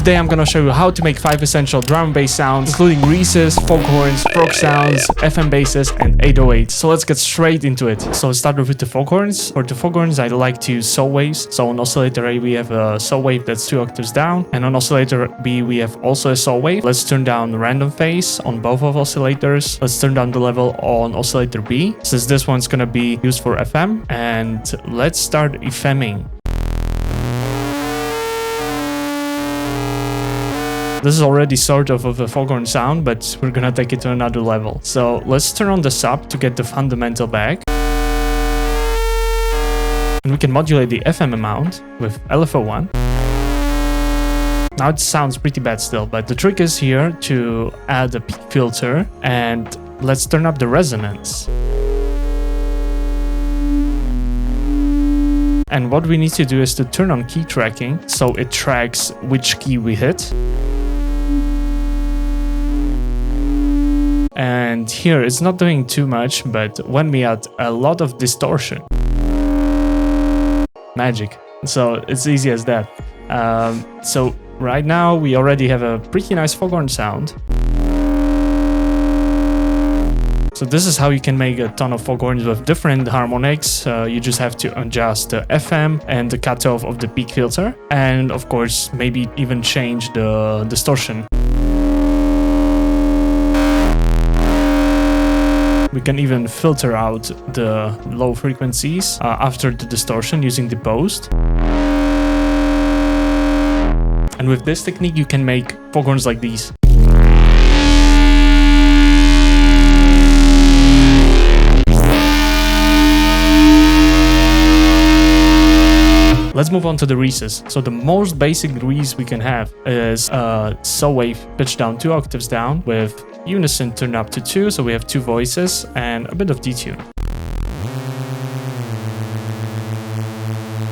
Today I'm gonna show you how to make 5 essential drum and bass sounds, including Reeses, Foghorns, frog sounds, FM basses, and 808. So let's get straight into it. So let's start with the Foghorns. For the Foghorns, I like to use saw waves. So on oscillator A, we have a saw wave that's 2 octaves down, and on oscillator B, we have also a saw wave. Let's turn down the random phase on both of oscillators. Let's turn down the level on oscillator B, since this one's gonna be used for FM, and let's start FMing. This is already sort of a Foghorn sound, but we're gonna take it to another level. So let's turn on the sub to get the fundamental back. And we can modulate the FM amount with LFO1. Now it sounds pretty bad still, but the trick is here to add a peak filter, and let's turn up the resonance. And what we need to do is to turn on key tracking, so it tracks which key we hit. And here it's not doing too much, but when we add a lot of distortion, magic. So it's easy as that. So right now we already have a pretty nice Foghorn sound. So this is how you can make a ton of Foghorns with different harmonics. You just have to adjust the FM and the cutoff of the peak filter, and of course maybe even change the distortion. We can even filter out the low frequencies after the distortion using the post. And with this technique you can make Foghorns like these. Let's move on to the Reeses. So the most basic Reese we can have is a saw wave pitched down 2 octaves down with unison turned up to 2, so we have 2 voices and a bit of detune.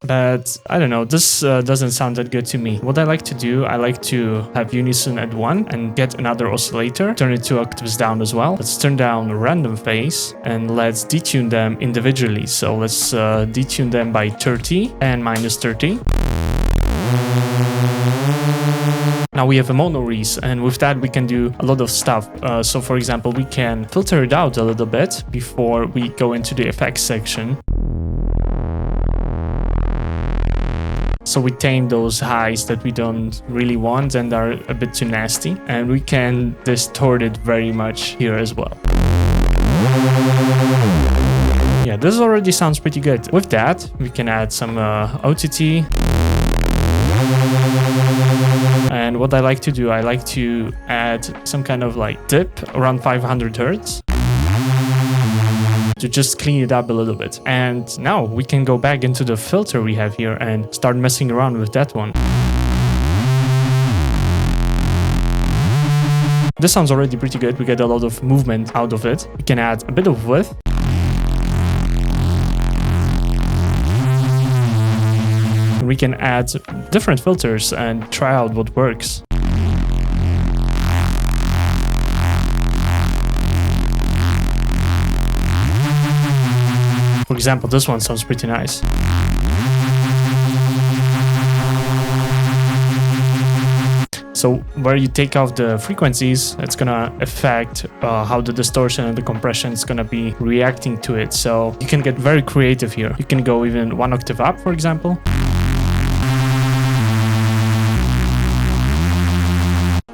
But I don't know, this doesn't sound that good to me. What I like to do, I like to have unison at 1 and get another oscillator, turn it 2 octaves down as well. Let's turn down the random phase and let's detune them individually. So let's detune them by 30 and minus 30. Now we have a mono Reese, and with that we can do a lot of stuff. So for example, we can filter it out a little bit before we go into the effects section. So we tame those highs that we don't really want and are a bit too nasty, and we can distort it very much here as well. Yeah, this already sounds pretty good. With that, we can add some OTT. And what I like to do, I like to add some kind of like dip around 500 Hertz. To just clean it up a little bit. And now we can go back into the filter we have here and start messing around with that one. This sounds already pretty good. We get a lot of movement out of it. We can add a bit of width. We can add different filters and try out what works. For example, this one sounds pretty nice. So where you take off the frequencies, it's gonna affect how the distortion and the compression is gonna be reacting to it. So you can get very creative here. You can go even 1 octave up, for example.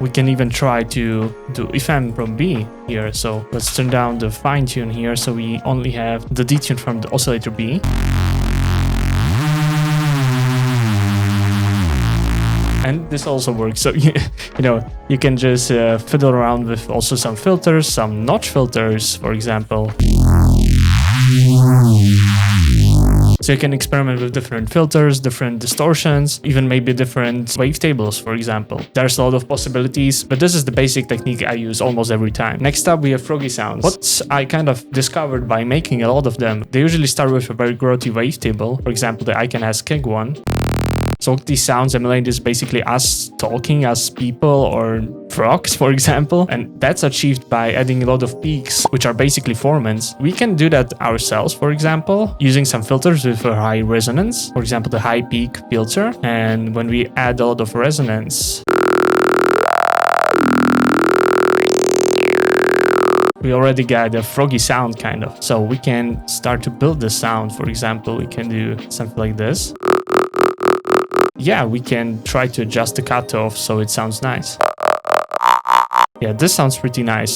We can even try to do FM from B here. So let's turn down the fine tune here, so we only have the detune from the oscillator B. And this also works. So you know, you can just fiddle around with also some filters, some notch filters, for example. So you can experiment with different filters, different distortions, even maybe different wavetables, for example. There's a lot of possibilities, but this is the basic technique I use almost every time. Next up, we have froggy sounds. What I kind of discovered by making a lot of them, they usually start with a very growthy wavetable. For example, the I Can Ask Keg one. So these sounds emulate is basically us talking as people or frogs, for example, and that's achieved by adding a lot of peaks, which are basically formants. We can do that ourselves, for example, using some filters with a high resonance, for example, the high peak filter. And when we add a lot of resonance, we already got a froggy sound kind of. So we can start to build the sound. For example, we can do something like this. Yeah, we can try to adjust the cutoff so it sounds nice. Yeah, this sounds pretty nice.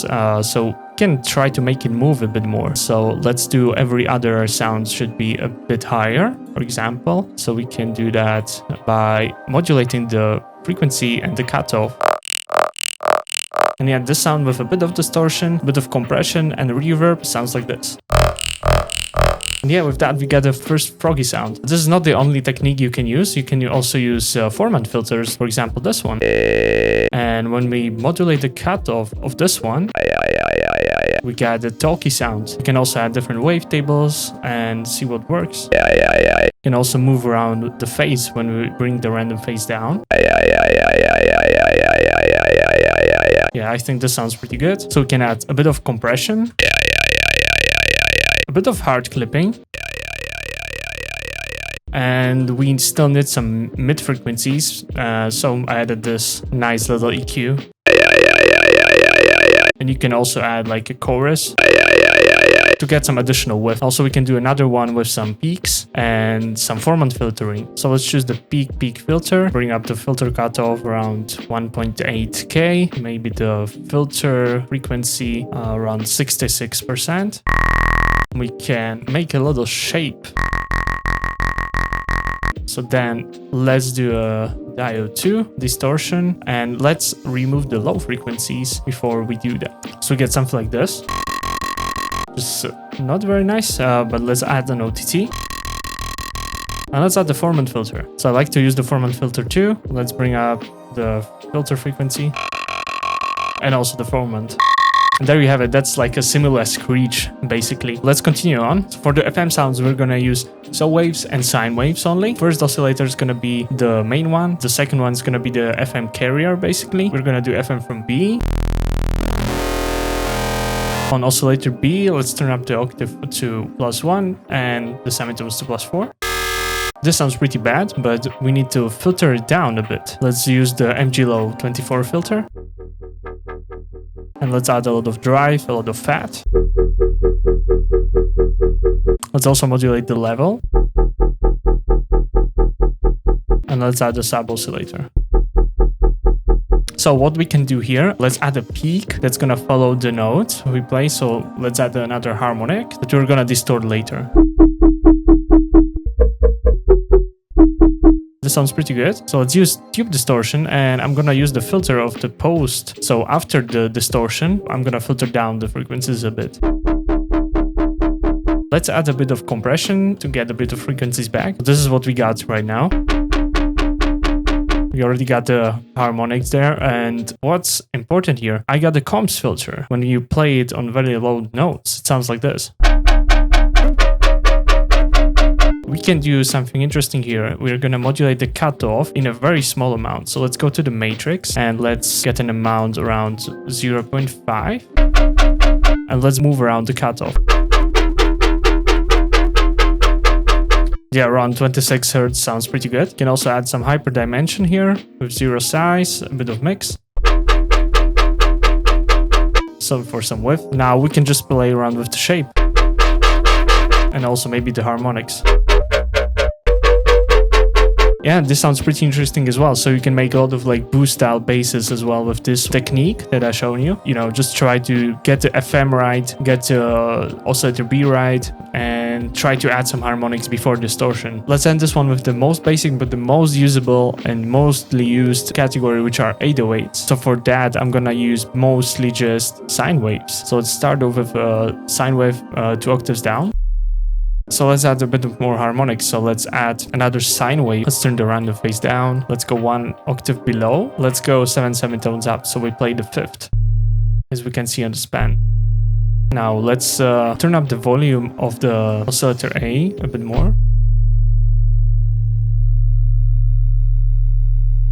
So we can try to make it move a bit more. So let's do every other sound should be a bit higher, for example. So we can do that by modulating the frequency and the cutoff. And yeah, this sound with a bit of distortion, a bit of compression and reverb sounds like this. And yeah, with that we get the first froggy sound. This is not the only technique you can use. You can also use formant filters, for example this one. And when we modulate the cutoff of this one, we get the talky sound. You can also add different wavetables and see what works. You can also move around the phase when we bring the random phase down. Yeah, I think this sounds pretty good. So we can add a bit of compression, a bit of hard clipping, and we still need some mid frequencies. So I added this nice little EQ. And you can also add like a chorus to get some additional width. Also, we can do another one with some peaks and some formant filtering. So let's choose the peak filter, bring up the filter cutoff around 1.8K, maybe the filter frequency around 66%. We can make a little shape. So then let's do a diode 2 distortion, and let's remove the low frequencies before we do that. So we get something like this. Just not very nice, but let's add an OTT. And let's add the formant filter. So I like to use the formant filter too. Let's bring up the filter frequency and also the formant. And there you have it. That's like a similar screech, basically. Let's continue on. So for the FM sounds, we're gonna use saw waves and sine waves only. First oscillator is gonna be the main one. The second one is gonna be the FM carrier, basically. We're gonna do FM from B. On oscillator B, let's turn up the octave to +1 and the semitones to +4. This sounds pretty bad, but we need to filter it down a bit. Let's use the MG-Low 24 filter. And let's add a lot of drive, a lot of fat. Let's also modulate the level. And let's add a sub-oscillator. So what we can do here, let's add a peak that's gonna follow the notes we play. So let's add another harmonic that we're gonna distort later. This sounds pretty good. So let's use tube distortion, and I'm gonna use the filter of the post. So after the distortion, I'm gonna filter down the frequencies a bit. Let's add a bit of compression to get a bit of frequencies back. This is what we got right now. We already got the harmonics there, and what's important here, I got the comps filter. When you play it on very low notes, it sounds like this. We can do something interesting here. We're gonna modulate the cutoff in a very small amount. So let's go to the matrix and let's get an amount around 0.5. And let's move around the cutoff. Yeah, around 26 Hz sounds pretty good. You can also add some hyperdimension here with zero size, a bit of mix. So for some width. Now we can just play around with the shape. And also maybe the harmonics. Yeah, this sounds pretty interesting as well. So you can make a lot of like boost style basses as well with this technique that I showed you. You know, just try to get the FM right, get the oscillator B right, and try to add some harmonics before distortion. Let's end this one with the most basic but the most usable and mostly used category, which are 808s. So for that, I'm gonna use mostly just sine waves. So let's start off with a sine wave 2 octaves down. So let's add a bit of more harmonics. So let's add another sine wave. Let's turn the random phase down. Let's go 1 octave below. Let's go 7 semitones up. So we play the 5th, as we can see on the span. Now let's turn up the volume of the oscillator A a bit more.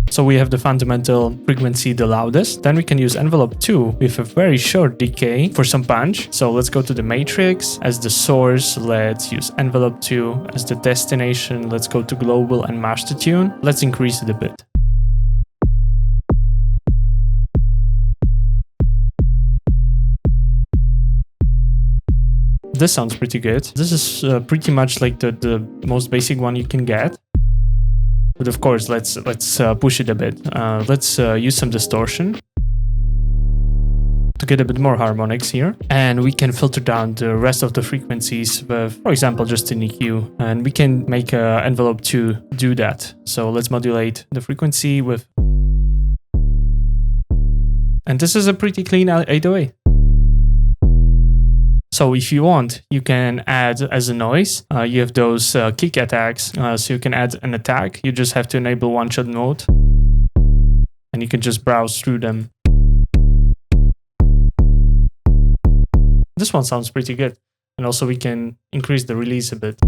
So we have the fundamental frequency the loudest. Then we can use envelope 2 with a very short decay for some punch. So let's go to the matrix as the source. Let's use envelope 2 as the destination. Let's go to global and master tune. Let's increase it a bit. This sounds pretty good. This is pretty much like the most basic one you can get. But of course, let's push it a bit. Let's use some distortion to get a bit more harmonics here. And we can filter down the rest of the frequencies with, for example, just an EQ. And we can make an envelope to do that. So let's modulate the frequency with... And this is a pretty clean 808. So if you want, you can add as a noise, you have those kick attacks, so you can add an attack. You just have to enable one-shot mode and you can just browse through them. This one sounds pretty good. And also we can increase the release a bit.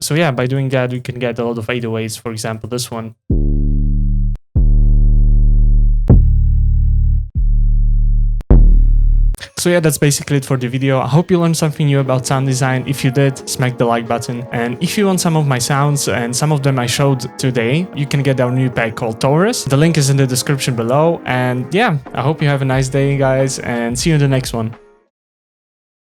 So yeah, by doing that, we can get a lot of 808s, for example, this one. So yeah, that's basically it for the video. I hope you learned something new about sound design. If you did, smack the like button. And if you want some of my sounds, and some of them I showed today, you can get our new pack called Taurus. The link is in the description below. And yeah, I hope you have a nice day, guys, and see you in the next one.